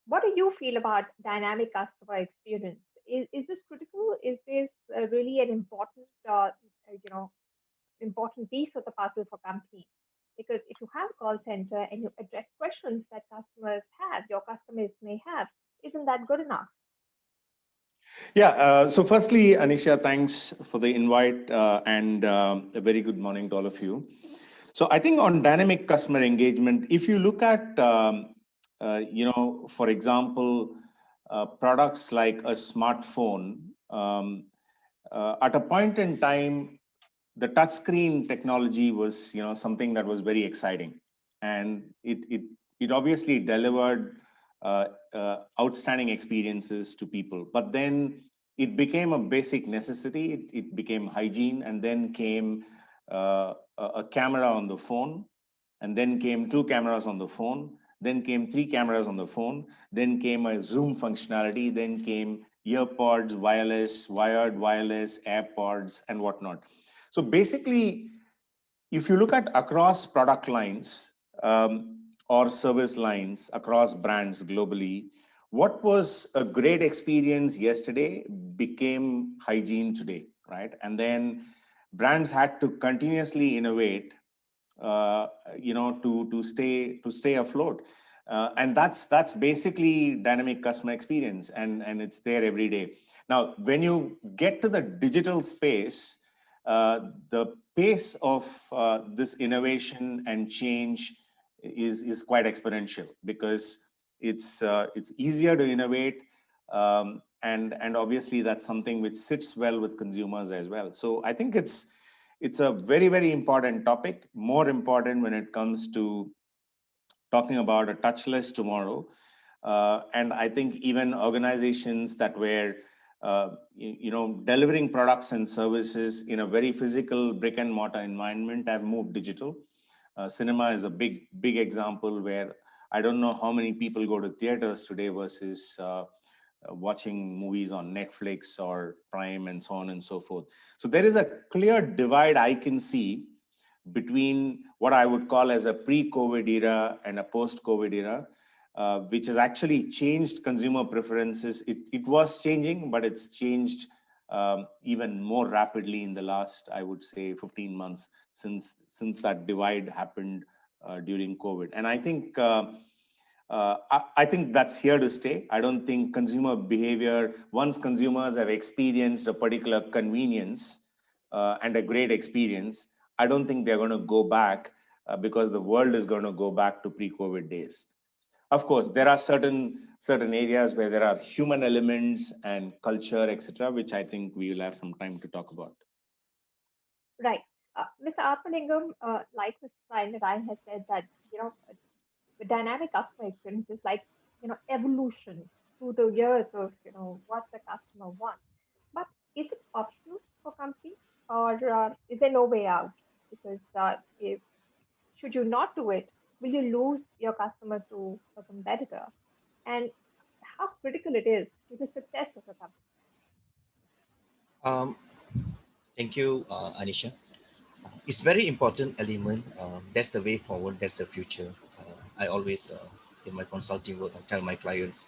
What do you feel about dynamic customer experience? Is this critical? Is this really an important, you know, important piece of the puzzle for companies? Because if you have a call center and you address questions that customers have, your customers may have, isn't that good enough? Yeah. So firstly, Anisha, thanks for the invite and a very good morning to all of you. So I think on dynamic customer engagement, if you look at, for example, products like a smartphone, at a point in time, the touchscreen technology was, something that was very exciting, and it obviously delivered outstanding experiences to people. But then it became a basic necessity. It became hygiene, and then came a camera on the phone, and then came two cameras on the phone, then came three cameras on the phone, then came a Zoom functionality, then came earpods, wireless, wired wireless, AirPods, and whatnot. So basically, if you look at across product lines or service lines across brands globally, what was a great experience yesterday became hygiene today, right? And then brands had to continuously innovate, to stay afloat. And that's basically dynamic customer experience, and it's there every day. Now, when you get to the digital space, the pace of this innovation and change is quite exponential, because it's easier to innovate, and obviously that's something which sits well with consumers as well. So I think it's a very, very important topic, more important when it comes to talking about a touchless tomorrow. And I think even organizations that were, delivering products and services in a very physical brick and mortar environment have moved digital. Cinema is a big example, where I don't know how many people go to theaters today versus watching movies on Netflix or Prime and so on and so forth. So there is a clear divide I can see between what I would call as a pre-COVID era and a post-COVID era, which has actually changed consumer preferences. It was changing, but it's changed even more rapidly in the last, I would say, 15 months since that divide happened during COVID. And I think I think that's here to stay. I don't think consumer behavior, once consumers have experienced a particular convenience and a great experience, I don't think they're going to go back, because the world is going to go back to pre-COVID days. Of course, there are certain areas where there are human elements and culture, etc., which I think we will have some time to talk about. Right. Mr. Atmalingam, like Mr. Sai Narain has said that, you know, the dynamic customer experience is like, evolution through the years of, what the customer wants. But is it optional for companies, or is there no way out? Because if should you not do it, will you lose your customer to a competitor? And how critical it is to the success of a company. Um, Thank you, Anisha. It's very important element. That's the way forward. That's the future. I always, in my consulting work, I tell my clients,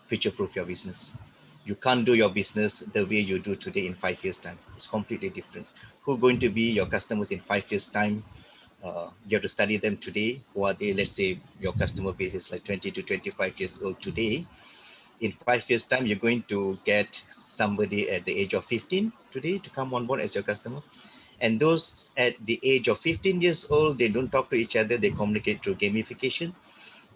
future-proof your business. You can't do your business the way you do today in 5 years' time. It's completely different. Who are going to be your customers in 5 years' time? You have to study them today. Who are they? Let's say your customer base is like 20 to 25 years old today. In 5 years' time, you're going to get somebody at the age of 15 today to come on board as your customer. And those at the age of 15 years old, they don't talk to each other. They communicate through gamification.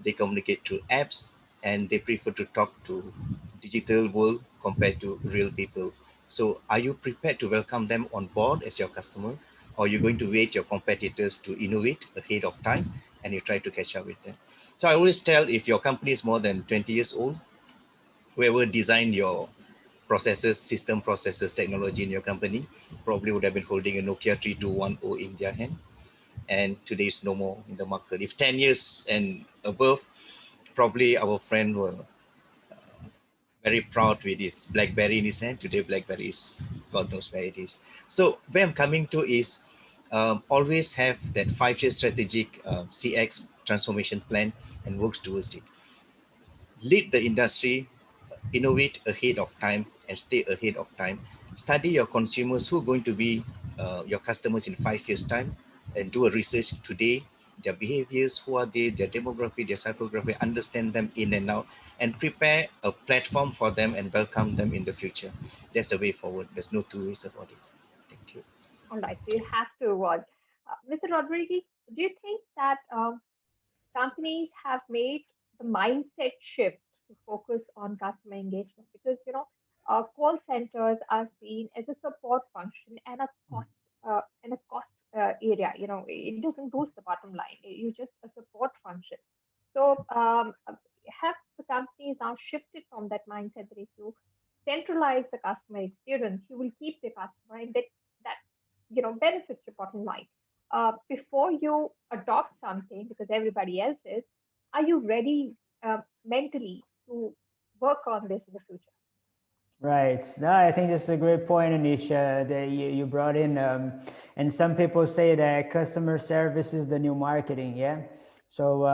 They communicate through apps, and they prefer to talk to digital world compared to real people. So are you prepared to welcome them on board as your customer? Or are you going to wait your competitors to innovate ahead of time and you try to catch up with them? So I always tell, if your company is more than 20 years old, whoever designed your processes, system processes, technology in your company probably would have been holding a Nokia 3210 in their hand, and today is no more in the market. If 10 years and above, probably our friend were very proud with his BlackBerry in his hand. Today, BlackBerry is, God knows where it is. So where I'm coming to is, always have that 5-year strategic CX transformation plan and work towards it. lead the industry, innovate ahead of time and stay ahead of time. Study your consumers, who are going to be your customers in 5 years time, and do a research today, their behaviors, who are they, their demography, their psychography, understand them in and out, and prepare a platform for them and welcome them in the future. That's the way forward. There's no two ways about it. Thank you. All right, so you have to watch. Mr. Rodriguez, do you think that companies have made the mindset shift to focus on customer engagement? Because call centers are seen as a support function and a cost area. It doesn't boost the bottom line. You're just a support function. So have the companies now shifted from that mindset that if you centralize the customer experience, you will keep the customer, and that benefits your bottom line. Before you adopt something, because everybody else is, are you ready mentally to work on this in the future? Right. No, I think this is a great point, Anisha, that you brought in. And some people say that customer service is the new marketing. Yeah. So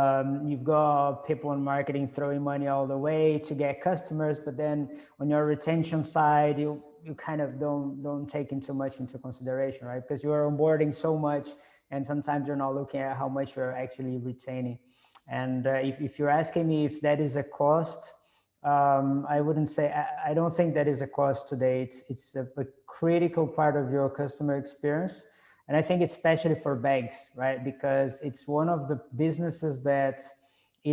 you've got people in marketing throwing money all the way to get customers, but then on your retention side, you kind of don't take too much into consideration, right? Because you are onboarding so much, and sometimes you're not looking at how much you're actually retaining. And if you're asking me if that is a cost, I wouldn't say, I don't think that is a cost today. It's a critical part of your customer experience. And I think especially for banks, right? Because it's one of the businesses that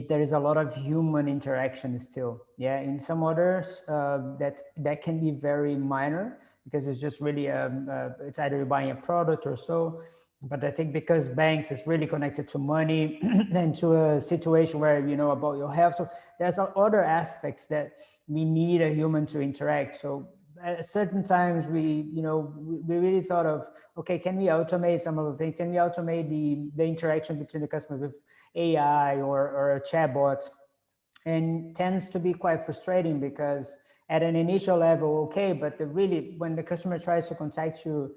there is a lot of human interaction still. Yeah, in some others that can be very minor because it's just really, it's either you're buying a product or so. But I think because banks is really connected to money and to a situation where you know about your health, so there's other aspects that we need a human to interact. So at certain times we really thought of, okay, can we automate some of the things? Can we automate the interaction between the customer with AI or a chatbot? And tends to be quite frustrating because at an initial level, okay, but really when the customer tries to contact you,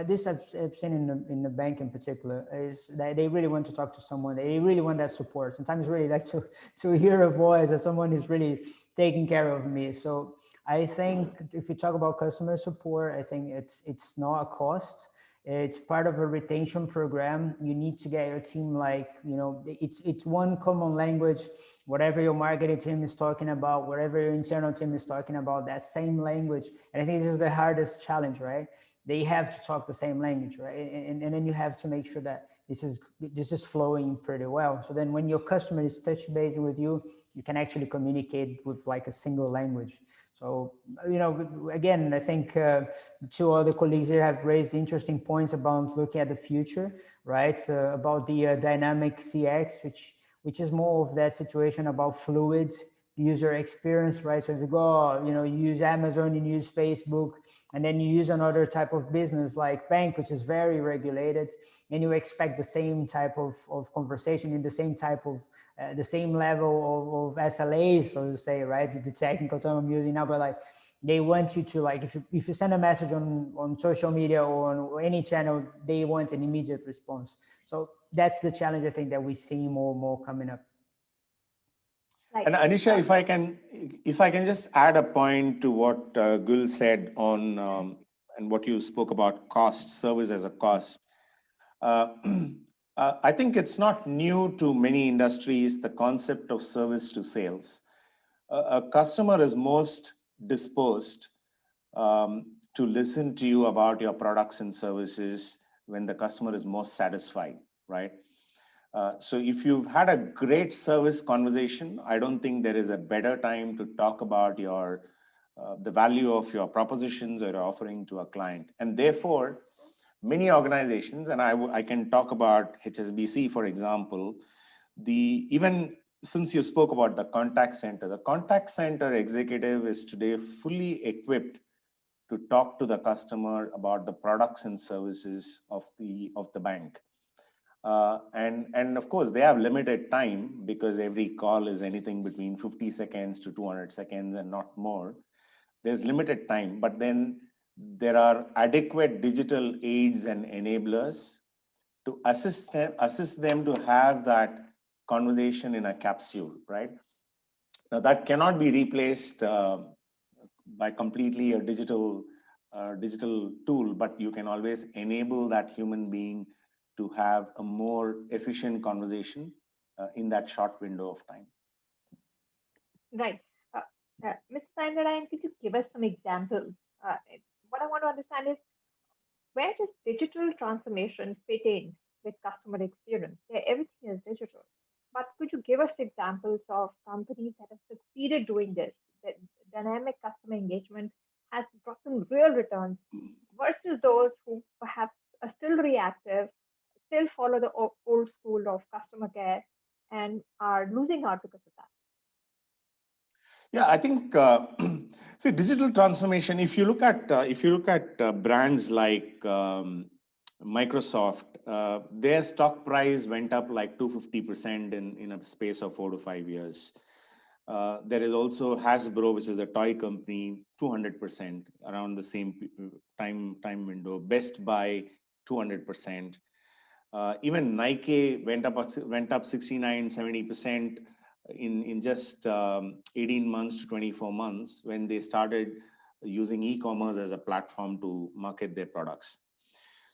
this I've seen in the bank in particular, is that they really want to talk to someone. They really want that support. Sometimes really like to hear a voice that someone is really taking care of me. So I think if you talk about customer support, I think it's not a cost. It's part of a retention program. You need to get your team it's one common language. Whatever your marketing team is talking about, whatever your internal team is talking about, that same language. And I think this is the hardest challenge, right? They have to talk the same language, right? And then you have to make sure that this is flowing pretty well. So then when your customer is touch basing with you, you can actually communicate with like a single language. So, again, I think two other colleagues here have raised interesting points about looking at the future, right? About the dynamic CX, which is more of that situation about fluids, user experience, right? So if you go, you use Amazon, you use Facebook, and then you use another type of business like bank, which is very regulated, and you expect the same type of conversation in the same type of, the same level of SLAs, so to say, right? The technical term I'm using now, but like, they want you to, like, if you send a message on social media or on any channel, they want an immediate response. So that's the challenge I think that we see more coming up. Right. And Anisha, if I can just add a point to what Guil said on and what you spoke about cost, service as a cost. I think it's not new to many industries, the concept of service to sales. A customer is most disposed to listen to you about your products and services when the customer is most satisfied, right? So if you've had a great service conversation, I don't think there is a better time to talk about the value of your propositions or your offering to a client. And therefore, many organizations, and I can talk about HSBC, for example, even since you spoke about the contact center executive is today fully equipped to talk to the customer about the products and services of the bank. And of course, they have limited time because every call is anything between 50 seconds to 200 seconds and not more. There's limited time, but then there are adequate digital aids and enablers to assist them to have that conversation in a capsule, right? Now, that cannot be replaced by completely a digital tool, but you can always enable that human being to have a more efficient conversation in that short window of time. Right. Mr. Sai Narain, could you give us some examples? What I want to understand is where does digital transformation fit in with customer experience? Yeah, everything is digital. But could you give us examples of companies that have succeeded doing this, that dynamic customer engagement has brought them real returns versus those who perhaps are still reactive, still follow the old school of customer care and are losing out because of that? Yeah, I think see digital transformation. If you look at brands like Microsoft, their stock price went up like 250% in a space of 4 to 5 years. There is also Hasbro, which is a toy company, 200% around the same time window. Best Buy, 200%. Even Nike went up 69, 70% in just 18 months to 24 months when they started using e-commerce as a platform to market their products.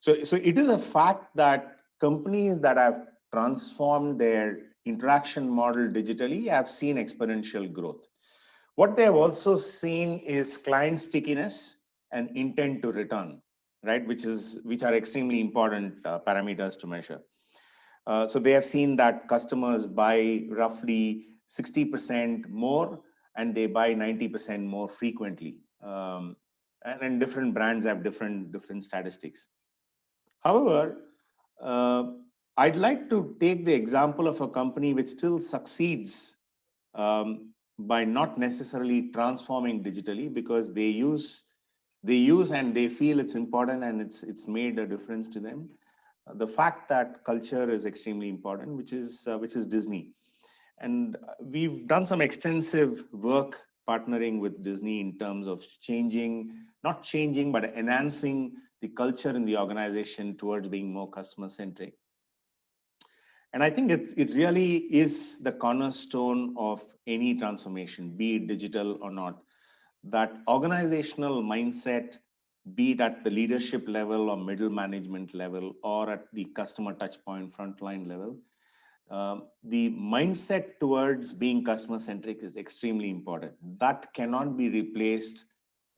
So it is a fact that companies that have transformed their interaction model digitally have seen exponential growth. What they have also seen is client stickiness and intent to return, right? Which are extremely important parameters to measure. So they have seen that customers buy roughly 60% more and they buy 90% more frequently. And different brands have different statistics. However, I'd like to take the example of a company which still succeeds by not necessarily transforming digitally because they use and they feel it's important and it's made a difference to them. The fact that culture is extremely important, which is Disney. And we've done some extensive work partnering with Disney in terms of not changing, but enhancing the culture in the organization towards being more customer centric. And I think it really is the cornerstone of any transformation, be it digital or not. That organizational mindset, be it at the leadership level or middle management level or at the customer touchpoint frontline level, the mindset towards being customer centric is extremely important. That cannot be replaced,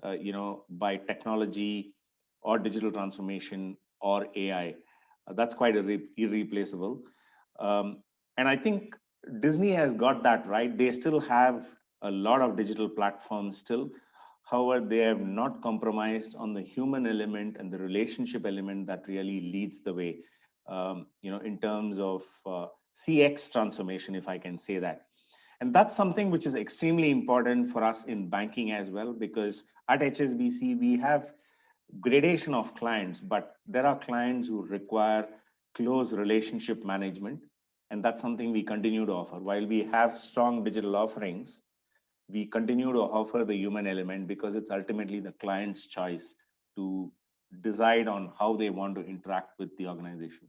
by technology or digital transformation or AI. That's quite irreplaceable. And I think Disney has got that right. They still have a lot of digital platforms still. However, they have not compromised on the human element and the relationship element that really leads the way, in terms of CX transformation, if I can say that. And that's something which is extremely important for us in banking as well, because at HSBC, we have gradation of clients, but there are clients who require close relationship management. And that's something we continue to offer. While we have strong digital offerings, we continue to offer the human element because it's ultimately the client's choice to decide on how they want to interact with the organization.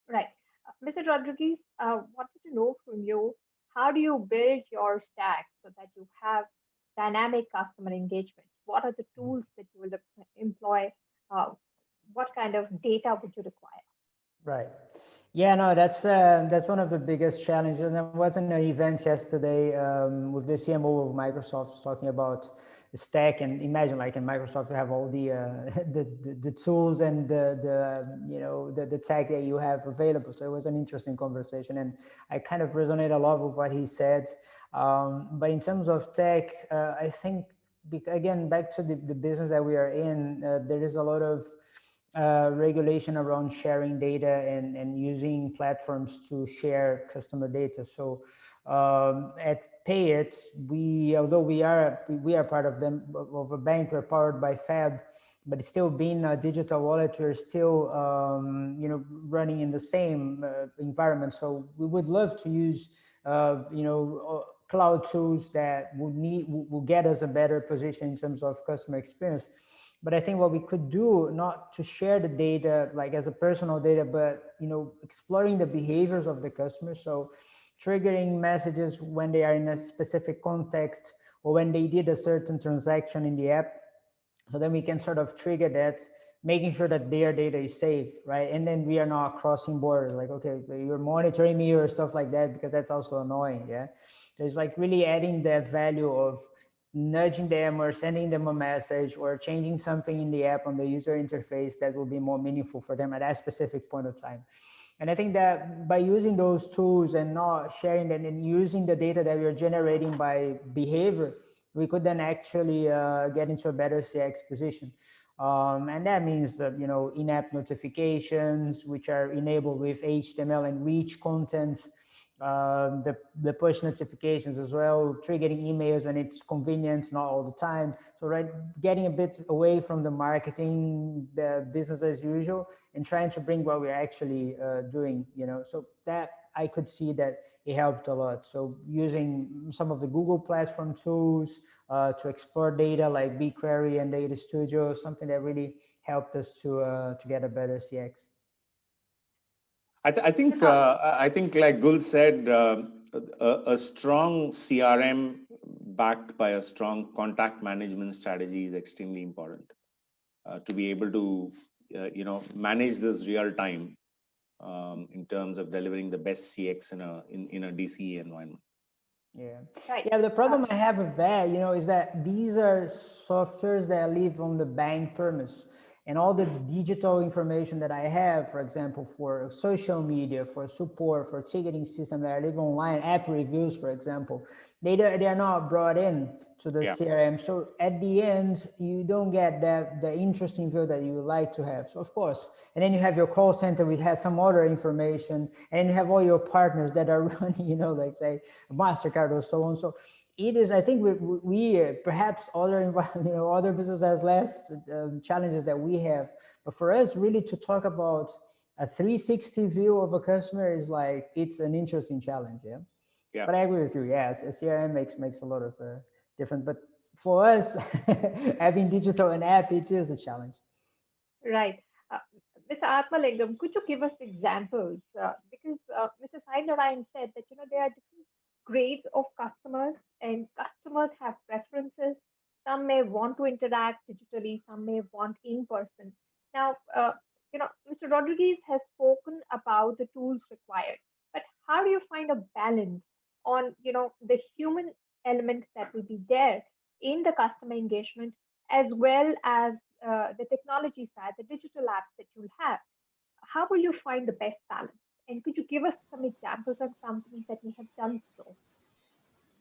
Right. Mr. Rodrigues, wanted to know from you, how do you build your stack so that you have dynamic customer engagement? What are the tools that you will employ? What kind of data would you require? Right. Yeah, no, that's one of the biggest challenges. And there was an event yesterday with the CMO of Microsoft talking about the stack. And imagine, like in Microsoft, you have all the the tools and the tech that you have available. So it was an interesting conversation, and I kind of resonate a lot with what he said. But in terms of tech, I think again back to the business that we are in, there is a lot of regulation around sharing data and using platforms to share customer data. So at Payit, although we are part of a bank, we're powered by Fab, but it's still being a digital wallet, we're still running in the same environment. So we would love to use cloud tools that will get us a better position in terms of customer experience. But I think what we could do, not to share the data like as a personal data, but exploring the behaviors of the customer. So triggering messages when they are in a specific context or when they did a certain transaction in the app. So then we can sort of trigger that, making sure that their data is safe, right? And then we are not crossing borders, like, okay, you're monitoring me or stuff like that, because that's also annoying, yeah? There's like really adding that value of nudging them or sending them a message or changing something in the app on the user interface that will be more meaningful for them at that specific point of time. And I think that by using those tools and not sharing them and using the data that we're generating by behavior, we could then actually get into a better CX position. And that means that, you know, in-app notifications, which are enabled with HTML and rich content, the push notifications as well, triggering emails when it's convenient, not all the time. So right, getting a bit away from the marketing, the business as usual, and trying to bring what we're actually doing, you know. So that I could see that it helped a lot. So using some of the Google platform tools to explore data like BigQuery and Data Studio, something that really helped us to get a better CX. I think like Gul said, a strong CRM backed by a strong contact management strategy is extremely important to be able to manage this real time in terms of delivering the best CX in a DCE environment. Yeah. Right. Yeah, the problem I have with that, you know, is that these are softwares that live on the bank premise. And all the digital information that I have, for example, for social media, for support, for ticketing system that I live online, app reviews, for example, they are not brought in to the CRM. So at the end, you don't get the interesting view that you would like to have. So of course, and then you have your call center, which has some other information, and you have all your partners that are running, you know, like say MasterCard or so on. So it is, I think we perhaps other, you know, other business has less challenges that we have, but for us really to talk about a 360 view of a customer is like, it's an interesting challenge. Yeah. Yeah. But I agree with you. Yes, a CRM makes a lot of difference, but for us having digital and app, it is a challenge. Right. Mr. Atmalingam, could you give us examples? Because Mr. Sai Narain said that, you know, there are different grades of customers and customers have preferences. Some may want to interact digitally, some may want in person. Now, you know, Mr. Rodrigues has spoken about the tools required, but how do you find a balance on, you know, the human element that will be there in the customer engagement as well as the technology side, the digital apps that you'll have? How will you find the best balance? And could you give us some examples of companies that may have done so?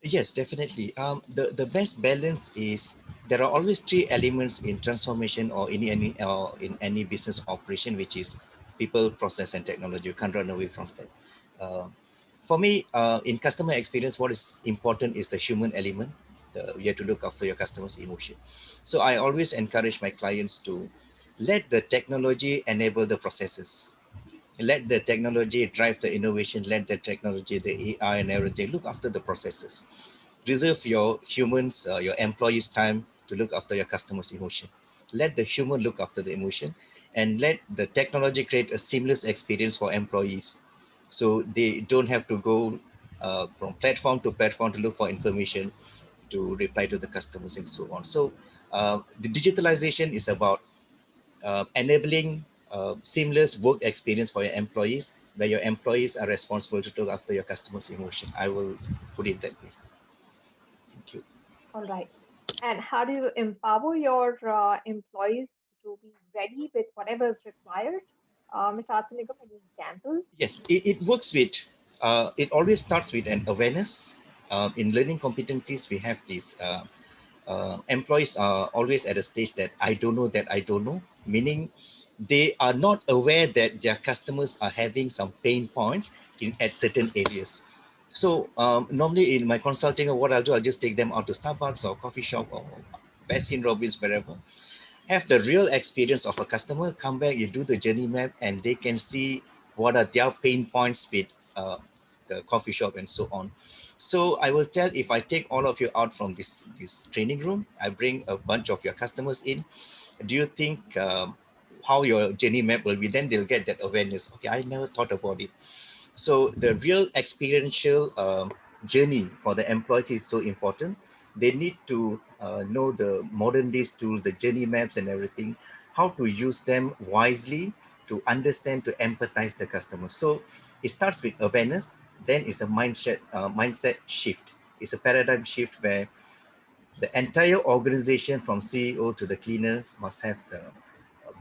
Yes, definitely. The best balance is there are always three elements in transformation or in any business operation, which is people, process, and technology. You can't run away from that. Uh, for me, in customer experience, what is important is the human element. You have to look after your customer's emotion. So I always encourage my clients to let the technology enable the processes. Let the technology drive the innovation, let the technology, the AI and everything, look after the processes. Reserve your humans, your employees' time to look after your customers' emotion. Let the human look after the emotion, and let the technology create a seamless experience for employees. So they don't have to go from platform to platform to look for information, to reply to the customers and so on. So the digitalization is about enabling seamless work experience for your employees, where your employees are responsible to look after your customers' emotion. I will put it that way. Thank you. All right. And how do you empower your employees to be ready with whatever is required? Mr. Atmalingam, any examples? Yes, it works with, it always starts with an awareness. In learning competencies, we have these employees are always at a stage that I don't know that I don't know, meaning they are not aware that their customers are having some pain points at certain areas. So normally in my consulting, what I'll do, I'll just take them out to Starbucks or coffee shop or Baskin Robbins, wherever. Have the real experience of a customer, come back, you do the journey map, and they can see what are their pain points with the coffee shop and so on. So I will tell, if I take all of you out from this training room, I bring a bunch of your customers in. Do you think how your journey map will be? Then they'll get that awareness. Okay, I never thought about it. So the real experiential journey for the employees is so important. They need to know the modern days tools, the journey maps and everything, how to use them wisely, to understand, to empathize the customer. So it starts with awareness, then it's a mindset shift. It's a paradigm shift where the entire organization from CEO to the cleaner must have the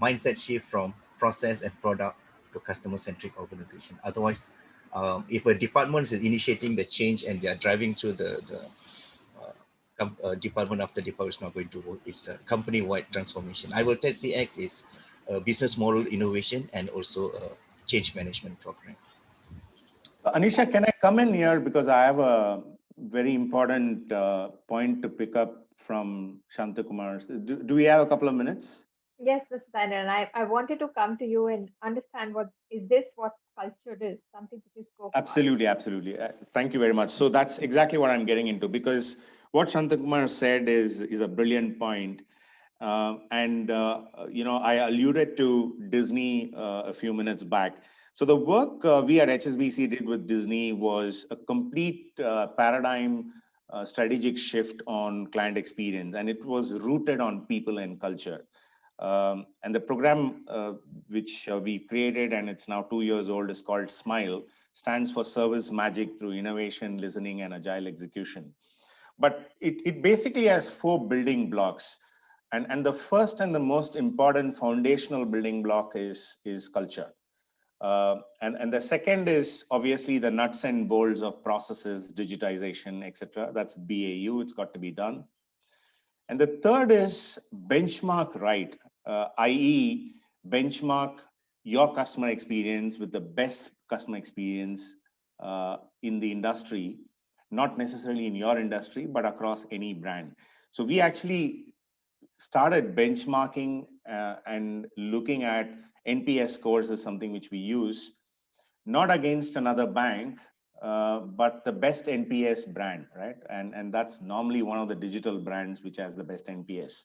mindset shift from process and product to customer-centric organization. Otherwise, if a department is initiating the change and they are driving through department after department, it's not going to work. It's a company-wide transformation. I will tell CX is a business model innovation and also a change management program. Anisha, can I come in here because I have a very important point to pick up from Santhakumar. Do we have a couple of minutes? Yes, Mr. Sainer, and I wanted to come to you and understand what culture is, something that you spoke Absolutely, about. absolutely. Thank you very much. So that's exactly what I'm getting into, because what Santhakumar said is a brilliant point. I alluded to Disney a few minutes back. So the work we at HSBC did with Disney was a complete paradigm strategic shift on client experience, and it was rooted on people and culture. And the program which we created, and it's now 2 years old, is called SMILE, stands for Service Magic Through Innovation, Listening, and Agile Execution. But it basically has 4 building blocks. And the first and the most important foundational building block is culture. And the second is obviously the nuts and bolts of processes, digitization, etc. That's BAU, it's got to be done. And the third is benchmark right, i.e. benchmark your customer experience with the best customer experience in the industry, not necessarily in your industry, but across any brand. So we actually started benchmarking and looking at NPS scores as something which we use, not against another bank, but the best NPS brand, right? And that's normally one of the digital brands which has the best NPS.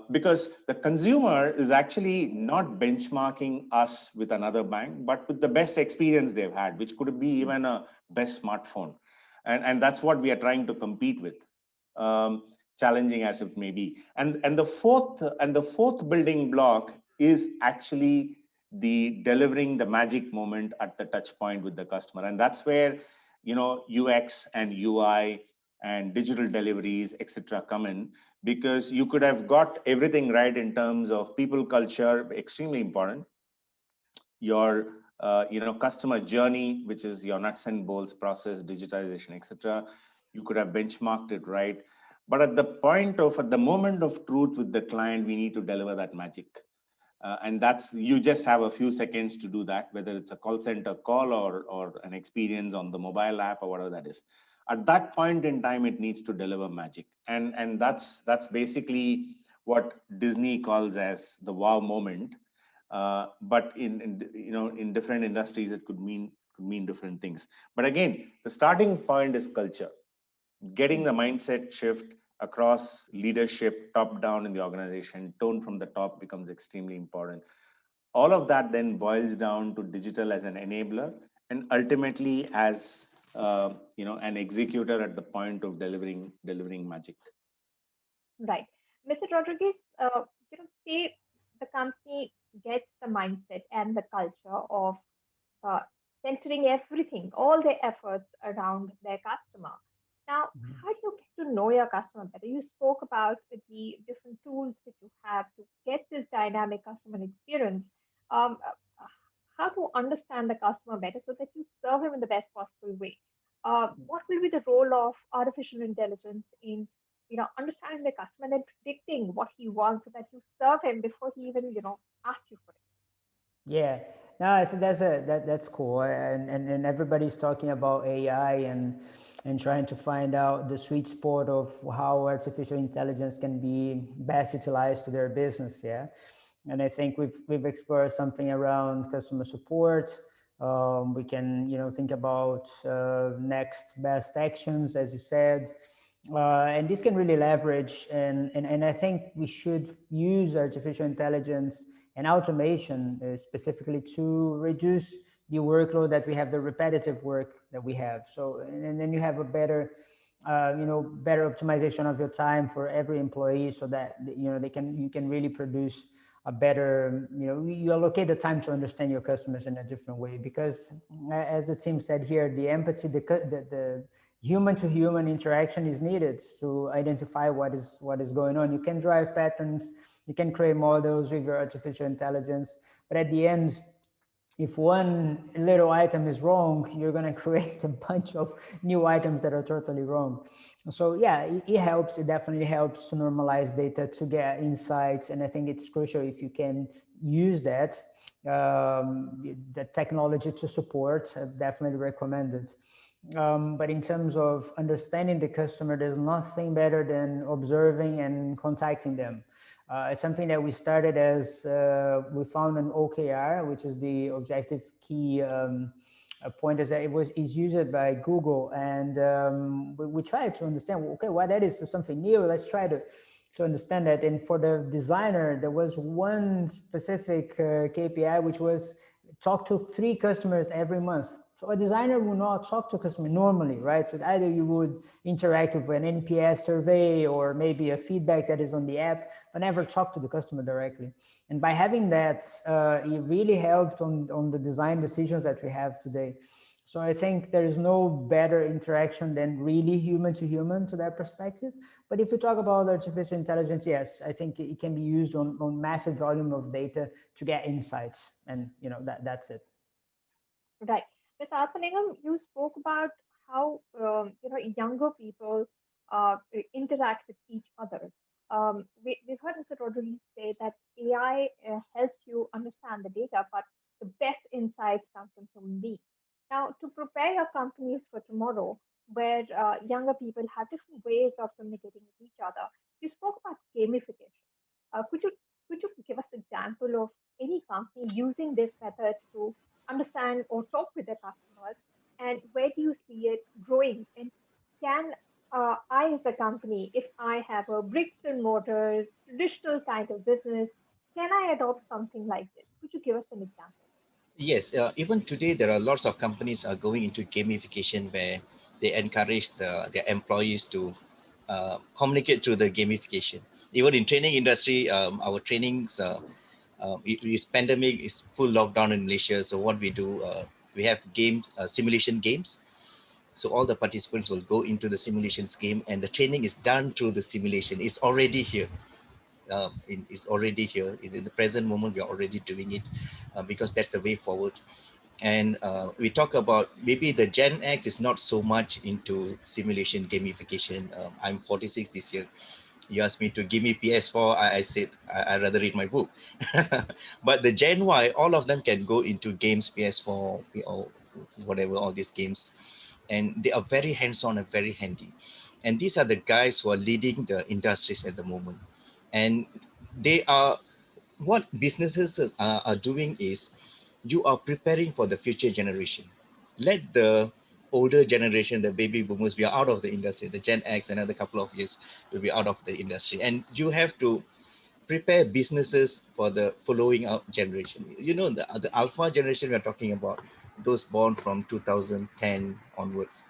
Because the consumer is actually not benchmarking us with another bank, but with the best experience they've had, which could be even a best smartphone. And that's what we are trying to compete with, challenging as it may be. And the fourth building block is actually the delivering the magic moment at the touch point with the customer. And that's where, UX and UI and digital deliveries, etc., come in, because you could have got everything right in terms of people, culture, extremely important. Your customer journey, which is your nuts and bolts, process, digitization, etc. You could have benchmarked it right. But at the moment of truth with the client, we need to deliver that magic. And you just have a few seconds to do that, whether it's a call center call or an experience on the mobile app or whatever that is. At that point in time, it needs to deliver magic. And that's basically what Disney calls as the wow moment. But in different industries, it could mean different things. But again, the starting point is culture. Getting the mindset shift across leadership, top down in the organization, tone from the top becomes extremely important. All of that then boils down to digital as an enabler, and ultimately as an executor at the point of delivering magic. Right. Mr. Rodriguez, say the company gets the mindset and the culture of uh, centering everything, all their efforts around their customer. Now, how do you get to know your customer better? You spoke about the different tools that you have to get this dynamic customer experience. How to understand the customer better so that you serve him in the best possible way. What will be the role of artificial intelligence in understanding the customer and then predicting what he wants so that you serve him before he even asks you for it? Yeah, no, I think that's cool, and everybody's talking about AI and trying to find out the sweet spot of how artificial intelligence can be best utilized to their business. Yeah, and I think we've explored something around customer support. We can think about next best actions, as you said. And this can really leverage and I think we should use artificial intelligence and automation specifically to reduce the workload that we have, the repetitive work that we have. So, and then you have a better, better optimization of your time for every employee, so that you can really produce a better, you allocate the time to understand your customers in a different way. Because as the team said here, the empathy, the human to human interaction is needed to identify what is going on. You can drive patterns, you can create models with your artificial intelligence, but at the end, if one little item is wrong, you're going to create a bunch of new items that are totally wrong. So yeah, it helps. It definitely helps to normalize data, to get insights. And I think it's crucial if you can use that, the technology to support. I've definitely recommended. But in terms of understanding the customer, there's nothing better than observing and contacting them. It's something that we started as we found an OKR, which is the objective key pointers that is used by Google, and we tried to understand, okay, why that is something new. Let's try to understand that. And for the designer, there was one specific KPI, which was talk to 3 customers every month. So a designer will not talk to a customer normally, right? So either you would interact with an NPS survey or maybe a feedback that is on the app, but never talk to the customer directly. And by having that, it really helped on the design decisions that we have today. So I think there is no better interaction than really human to human to that perspective. But if you talk about artificial intelligence, yes, I think it can be used on massive volume of data to get insights. And that's it. Right. Ms. Atmalingam, you spoke about how younger people interact with each other. We've heard Mr. Rodrigues say that AI helps you understand the data, but the best insights come from human beings. Now, to prepare your companies for tomorrow, where younger people have different ways of communicating with each other, you spoke about gamification. Could you give us an example of any company using these methods to understand or talk with their customers, and where do you see it growing? And can I, as a company, if I have a bricks and mortar traditional kind of business, can I adopt something like this? Could you give us an example? Yes, even today there are lots of companies are going into gamification where they encourage their employees to communicate through the gamification. Even in training industry, our trainings, this pandemic is full lockdown in Malaysia. So what we do, we have games, simulation games. So all the participants will go into the simulations game, and the training is done through the simulation. It's already here. It's already here. In the present moment, we are already doing it because that's the way forward. And we talk about maybe the Gen X is not so much into simulation gamification. I'm 46 this year. You asked me to give me PS4, I said I'd rather read my book. But the Gen Y, all of them can go into games, PS4, or whatever, all these games. And they are very hands-on and very handy. And these are the guys who are leading the industries at the moment. And they are, what businesses are doing is, you are preparing for the future generation. Let the older generation, the baby boomers, we are out of the industry. The Gen X, another couple of years, will be out of the industry. And you have to prepare businesses for the following up generation. The alpha generation we're talking about, those born from 2010 onwards.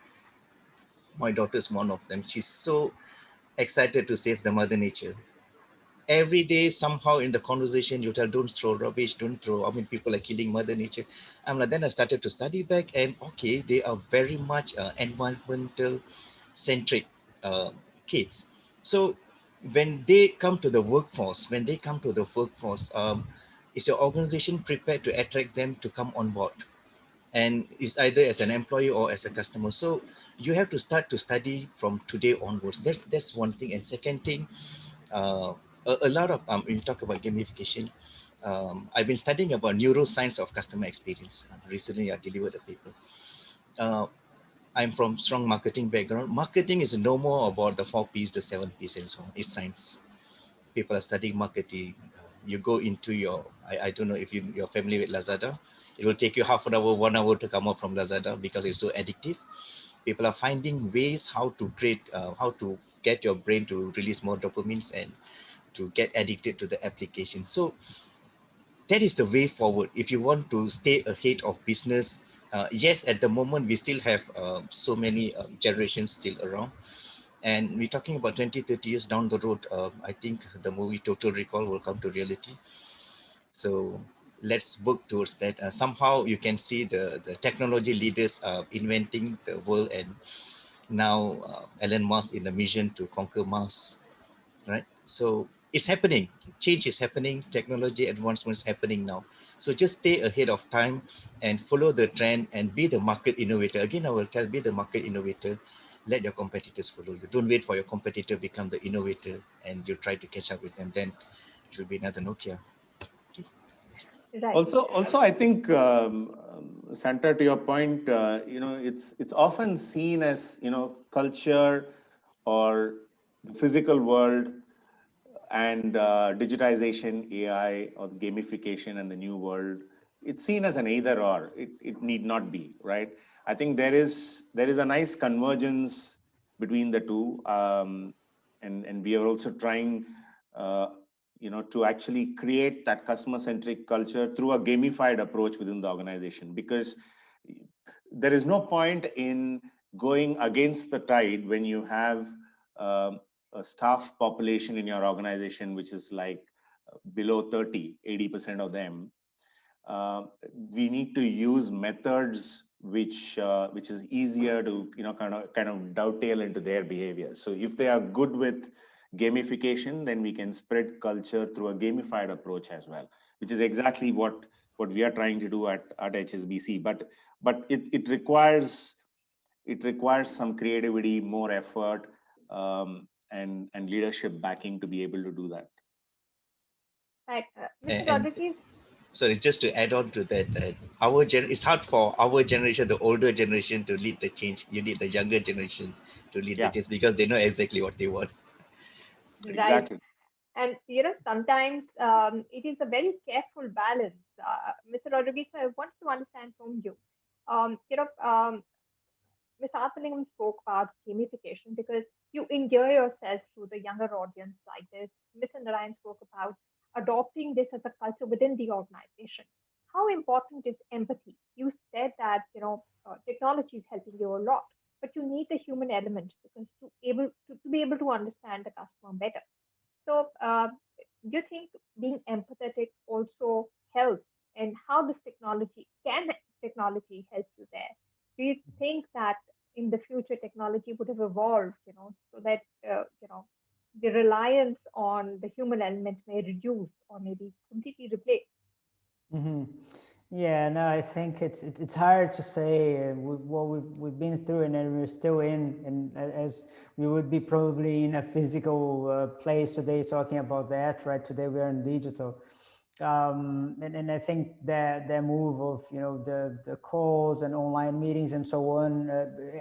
My daughter's one of them. She's so excited to save the mother nature. Every day, somehow in the conversation, you tell, don't throw rubbish, don't throw, people are killing mother nature. Then I started to study back, and okay, they are very much environmental centric kids. So when they come to the workforce, is your organization prepared to attract them to come on board? And it's either as an employee or as a customer. So you have to start to study from today onwards. That's one thing. And second thing, a lot of when you talk about gamification, I've been studying about neuroscience of customer experience. Recently I delivered a paper. I'm from strong marketing background. Marketing is no more about the 4 P's, the 7 P's, and so on. It's science. People are studying marketing. You go into I don't know if you're familiar with Lazada. It will take you half an hour, 1 hour to come out from Lazada because it's so addictive. People are finding ways how to create, how to get your brain to release more dopamines and to get addicted to the application. So that is the way forward. If you want to stay ahead of business, yes, at the moment, we still have so many generations still around. And we're talking about 20, 30 years down the road. I think the movie Total Recall will come to reality. So let's work towards that. Somehow you can see the technology leaders inventing the world, and now Elon Musk in the mission to conquer Mars, right? So it's happening. Change is happening. Technology advancement is happening now. So just stay ahead of time and follow the trend and be the market innovator. Again, I will tell, be the market innovator. Let your competitors follow you. Don't wait for your competitor to become the innovator and you try to catch up with them. Then it will be another Nokia. Okay. Right. Also, I think, Santa, to your point, it's often seen as, culture or the physical world and digitization, AI, or the gamification and the new world. It's seen as an either or. It need not be, right? I think there is a nice convergence between the two, and we are also trying, to actually create that customer-centric culture through a gamified approach within the organization. Because there is no point in going against the tide when you have a staff population in your organization which is like below 80% of them. We need to use methods which is easier to kind of dovetail into their behavior. So if they are good with gamification, then we can spread culture through a gamified approach as well, which is exactly what we are trying to do at HSBC. But it requires some creativity, more effort, and leadership backing to be able to do that. Right. Mr. And Rodrigues, sorry, just to add on to that, it's hard for our generation, the older generation, to lead the change. You need the younger generation to lead the change because they know exactly what they want. right. Exactly. And sometimes it is a very careful balance. Mr. Rodriguez, I want to understand from you. Mr. Atmalingam spoke about gamification because you endear yourself to the younger audience like this. Mr. Narayan spoke about adopting this as a culture within the organization. How important is empathy? You said that technology is helping you a lot, but you need the human element because to be able to understand the customer better. So, do you think being empathetic also helps? And how does technology help you there? Do you think that in the future technology would have evolved, so that the reliance on the human element may reduce or maybe completely replace? Mm-hmm. Yeah, no, I think it's hard to say what we've been through and then we're still in, and as we would be probably in a physical place today talking about that, right? Today we are in digital, and I think that move of the calls and online meetings and so on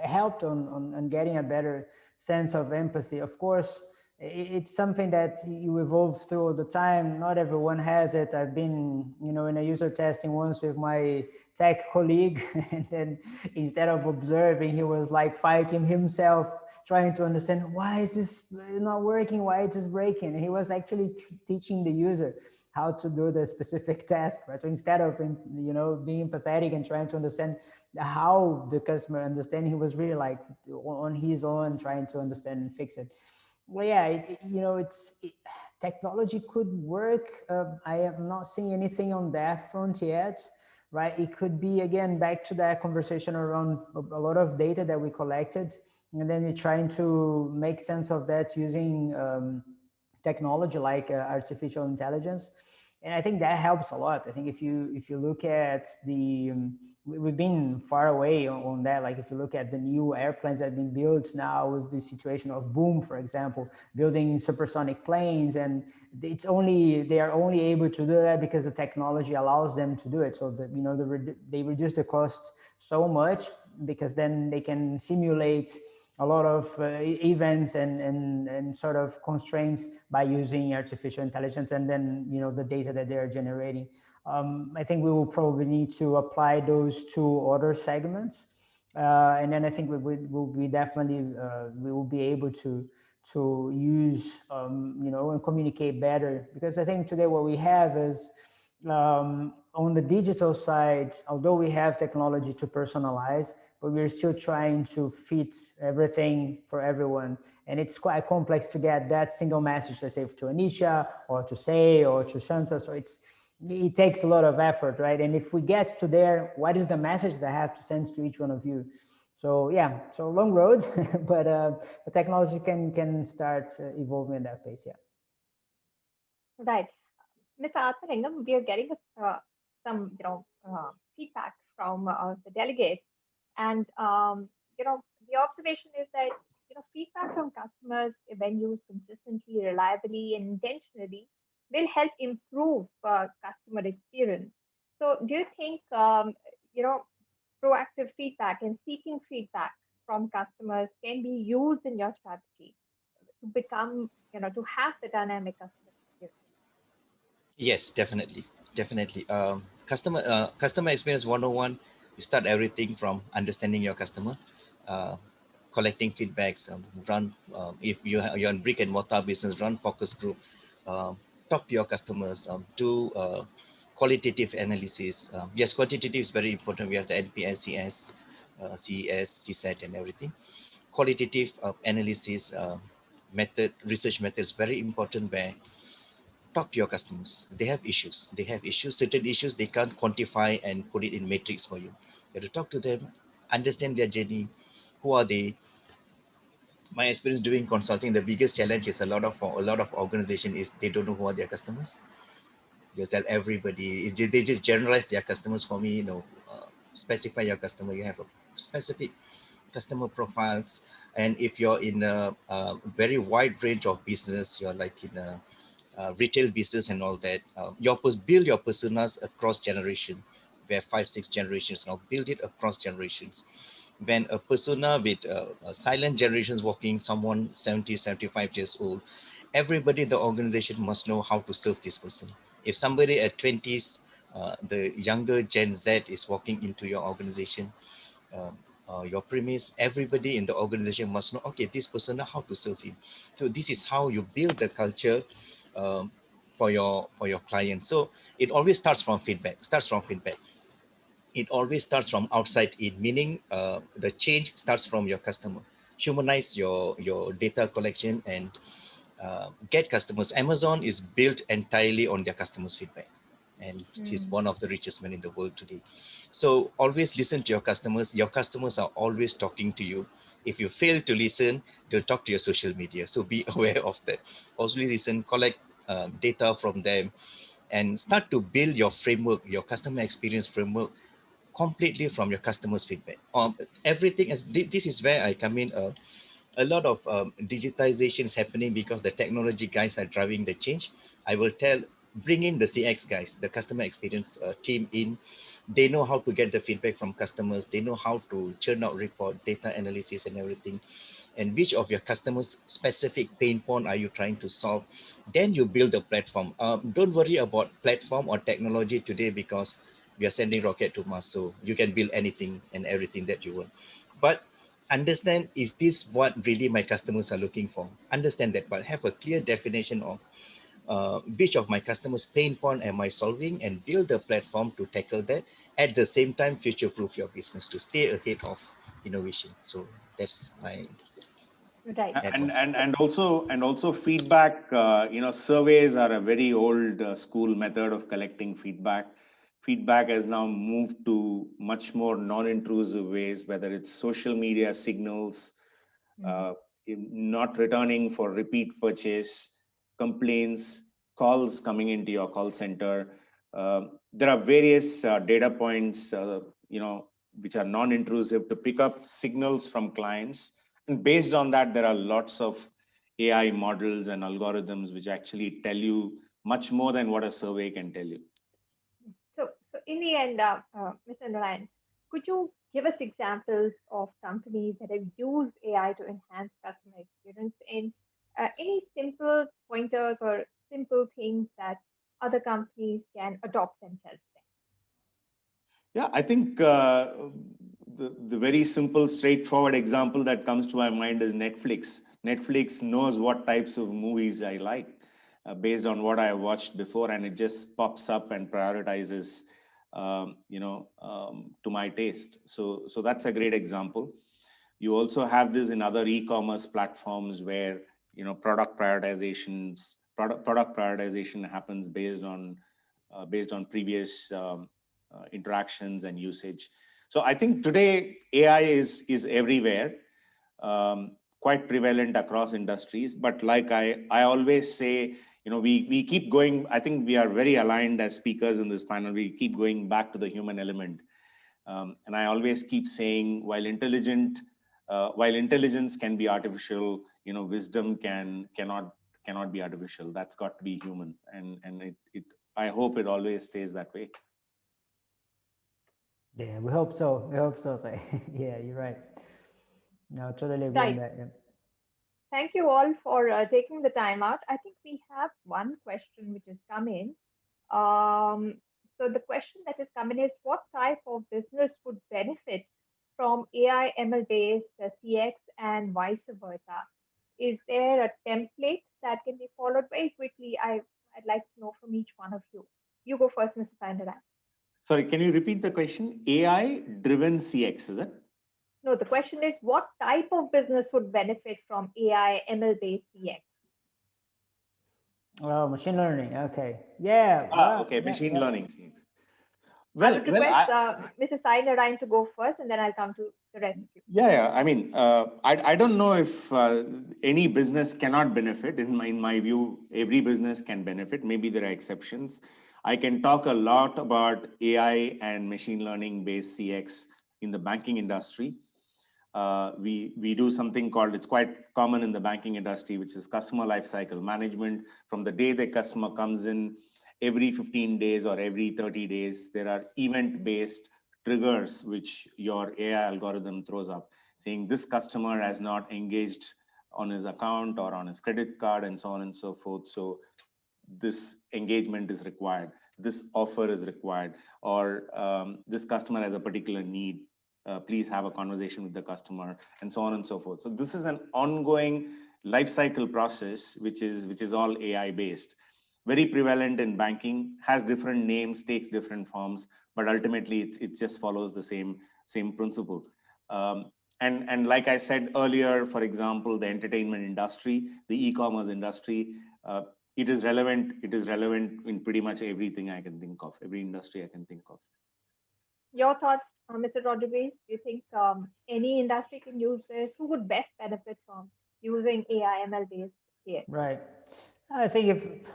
helped on getting a better sense of empathy. Of course, it's something that you evolve through all the time. Not everyone has it. I've been, in a user testing once with my tech colleague, and then instead of observing, he was like fighting himself, trying to understand why is this not working, why is this breaking. And he was actually teaching the user how to do the specific task, right? So instead of being empathetic and trying to understand how the customer understand, he was really like on his own trying to understand and fix it. Well, yeah, technology could work. I am not seeing anything on that front yet, right? It could be, again, back to that conversation around a lot of data that we collected, and then we're trying to make sense of that using technology like artificial intelligence. And I think that helps a lot. I think if you look at we've been far away on that. Like if you look at the new airplanes that have been built now with the situation of Boom, for example, building supersonic planes, and they are only able to do that because the technology allows them to do it. So they reduce the cost so much because then they can simulate a lot of events and sort of constraints by using artificial intelligence and then the data that they're generating. I think we will probably need to apply those to other segments, and then I think we will definitely we will be able to use and communicate better, because I think today what we have is on the digital side, although we have technology to personalize, but we're still trying to fit everything for everyone. And it's quite complex to get that single message, let's say to Anisha or to Say or to Shanta. So it takes a lot of effort, right? And if we get to there, what is the message that I have to send to each one of you? So yeah, so long road, but the technology can start evolving at that pace. Yeah. Right. Mr. Atmalingam, we are getting some, feedback from the delegates, and the observation is that feedback from customers, when used consistently, reliably, and intentionally, will help improve customer experience. So, do you think you know proactive feedback and seeking feedback from customers can be used in your strategy to become, to have the dynamic customer experience? Yes, definitely, definitely. Customer experience 101. You start everything from understanding your customer, uh, collecting feedbacks. Run if you're in brick and mortar business, run focus group. Talk to your customers. Do qualitative analysis. Yes, quantitative is very important. We have the NPS, CS, CES, CSAT, and everything. Qualitative analysis method, research method is very important, where talk to your customers. They have issues. They have issues, certain issues they can't quantify and put it in matrix for you. You have to talk to them, understand their journey. Who are they? My experience doing consulting, the biggest challenge is a lot of organization is they don't know who are their customers. They'll tell everybody. They just generalize their customers for me. Specify your customer. You have a specific customer profiles, and if you're in a very wide range of business, you're like in a retail business and all that, build your personas across generation. Where 5 6 generations now, build it across generations. When a persona with silent generations walking, someone 70 75 years old, everybody in the organization must know how to serve this person. If somebody at 20s, the younger Gen Z is walking into your organization, um, your premise, everybody in the organization must know, okay, this person know how to serve him. So this is how you build the culture um, for your client. So it always starts from feedback. It always starts from outside in, meaning the change starts from your customer. Humanize your data collection and get customers. Amazon is built entirely on their customers' feedback, and she's Mm. one of the richest men in the world today. So always listen to your customers. Your customers are always talking to you. If you fail to listen, they'll talk to your social media. So be aware of that. Also listen, collect data from them, and start to build your framework, your customer experience framework, completely from your customers' feedback. Everything. This is where I come in. A lot of digitization is happening because the technology guys are driving the change. I will bring in the CX guys, the customer experience team in. They know how to get the feedback from customers. They know how to churn out report, data analysis and everything. And which of your customers' specific pain point are you trying to solve? Then you build a platform. Don't worry about platform or technology today, because we are sending rocket to Mars, so you can build anything and everything that you want. But understand, is this what really my customers are looking for? Understand that, but have a clear definition of which of my customers' pain point am I solving, and build a platform to tackle that. At the same time, future-proof your business to stay ahead of innovation. So that's my Right. and advice. and and also feedback, surveys are a very old school method of collecting feedback has now moved to much more non-intrusive ways, whether it's social media signals, Mm. uh, not returning for repeat purchase, complaints, calls coming into your call center. There are various data points, which are non-intrusive, to pick up signals from clients. And based on that, there are lots of AI models and algorithms which actually tell you much more than what a survey can tell you. So in the end, Mr. Narayan, could you give us examples of companies that have used AI to enhance customer experience, and any simple pointers or simple things that other companies can adopt themselves? Yeah, I think the very simple, straightforward example that comes to my mind is Netflix. Netflix knows what types of movies I like. based on what I watched before, and it just pops up and prioritizes, to my taste. So that's a great example. You also have this in other e-commerce platforms where, product prioritization happens based on previous interactions and usage. So I think today AI is everywhere, quite prevalent across industries. But like I always say, we keep going. I think we are very aligned as speakers in this panel. We keep going back to the human element. And I always keep saying, while intelligence can be artificial, wisdom cannot be artificial. That's got to be human. And I hope it always stays that way. Yeah, we hope so. We hope so, Sai. Yeah, you're right. No, totally agree on that. Yeah. Thank you all for taking the time out. I think we have one question which has come in. So the question that has come in is, what type of business would benefit from AI ML based CX and vice versa? Is there a template that can be followed? Very quickly, I'd like to know from each one of you. You go first, Mr. Sai Narain. Sorry, can you repeat the question? AI driven CX, is it? No, the question is, what type of business would benefit from AI ML based CX? Oh, machine learning. Okay. Yeah. Okay. Machine learning. I would request Mrs. Sai Narain to go first, and then I'll come to the rest of you. Yeah. I mean, I don't know if any business cannot benefit. In my view, every business can benefit. Maybe there are exceptions. I can talk a lot about AI and machine learning based CX in the banking industry. We do something called, it's quite common in the banking industry, which is customer lifecycle management. From the day the customer comes in, every 15 days or every 30 days, there are event-based triggers which your AI algorithm throws up, saying this customer has not engaged on his account or on his credit card and so on and so forth. So this engagement is required, this offer is required, or this customer has a particular need. Please have a conversation with the customer, and so on and so forth. So this is an ongoing life cycle process, which is all AI based. Very prevalent in banking, has different names, takes different forms, but ultimately it just follows the same principle. And like I said earlier, for example, the entertainment industry, the e-commerce industry, it is relevant in pretty much everything I can think of, every industry I can think of. Your thoughts, Mr. Rodrigues? Do you think any industry can use this? Who would best benefit from using AI ML based CX? Right. I think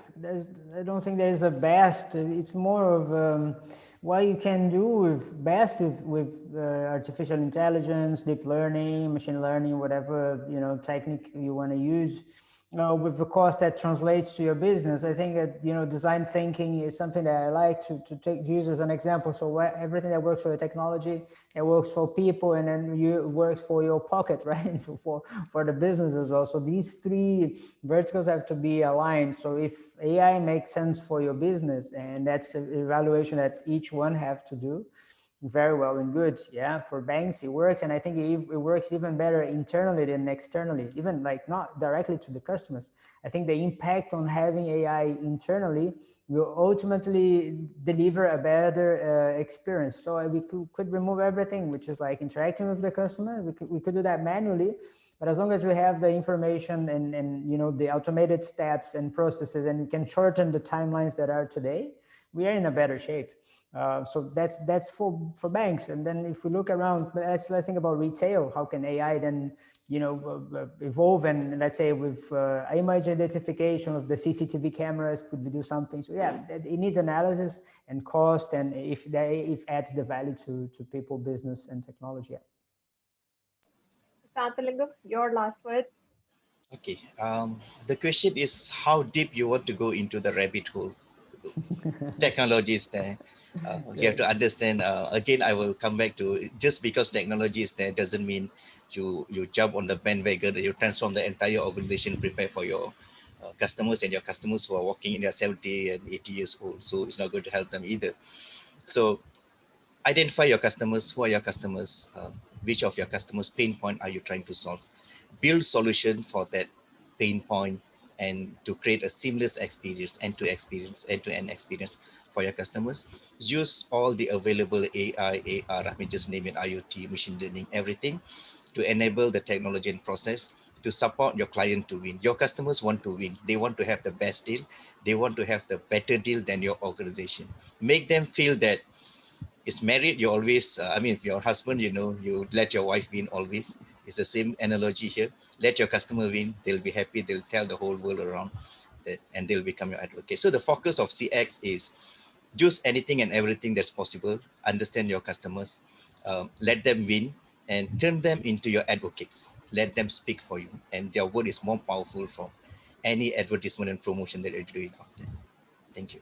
I don't think there is a best. It's more of what you can do with artificial intelligence, deep learning, machine learning, whatever technique you want to use. With the cost that translates to your business. I think that design thinking is something that I like to use as an example. So everything that works for the technology, it works for people, and then it works for your pocket, right? So for the business as well. So these three verticals have to be aligned. So if AI makes sense for your business, and that's an evaluation that each one have to do, very well and good. Yeah, for banks it works, and I think it works even better internally than externally, even like not directly to the customers. I think the impact on having AI internally will ultimately deliver a better experience. So we could remove everything, which is like interacting with the customer. We could do that manually, but as long as we have the information and the automated steps and processes, and we can shorten the timelines that are today, we are in a better shape. So that's for banks. And then if we look around, let's think about retail. How can AI then evolve? And let's say with image identification of the CCTV cameras, could we do something? So yeah, it needs analysis and cost, and if adds the value to people, business, and technology. Santhakumaran, your last words. Okay. The question is how deep you want to go into the rabbit hole. Technology is there. You have to understand. Again, I will come back to, just because technology is there doesn't mean you jump on the bandwagon, you transform the entire organization, prepare for your customers, and your customers who are working in their 70 and 80 years old. So it's not going to help them either. So identify your customers. Who are your customers? Which of your customers' pain point are you trying to solve? Build solution for that pain point. and to create a seamless experience, end-to-end experience for your customers. Use all the available AI, AR, I mean, just name it, IoT, machine learning, everything to enable the technology and process to support your client to win. Your customers want to win. They want to have the best deal. They want to have the better deal than your organization. Make them feel that it's married, you always, I mean, if your husband, you know, you let your wife win always. It's the same analogy here. Let your customer win. They'll be happy. They'll tell the whole world around that, and they'll become your advocate. So the focus of CX is use anything and everything that's possible. Understand your customers, let them win, and turn them into your advocates. Let them speak for you, and their word is more powerful from any advertisement and promotion that you're doing out there. Thank you.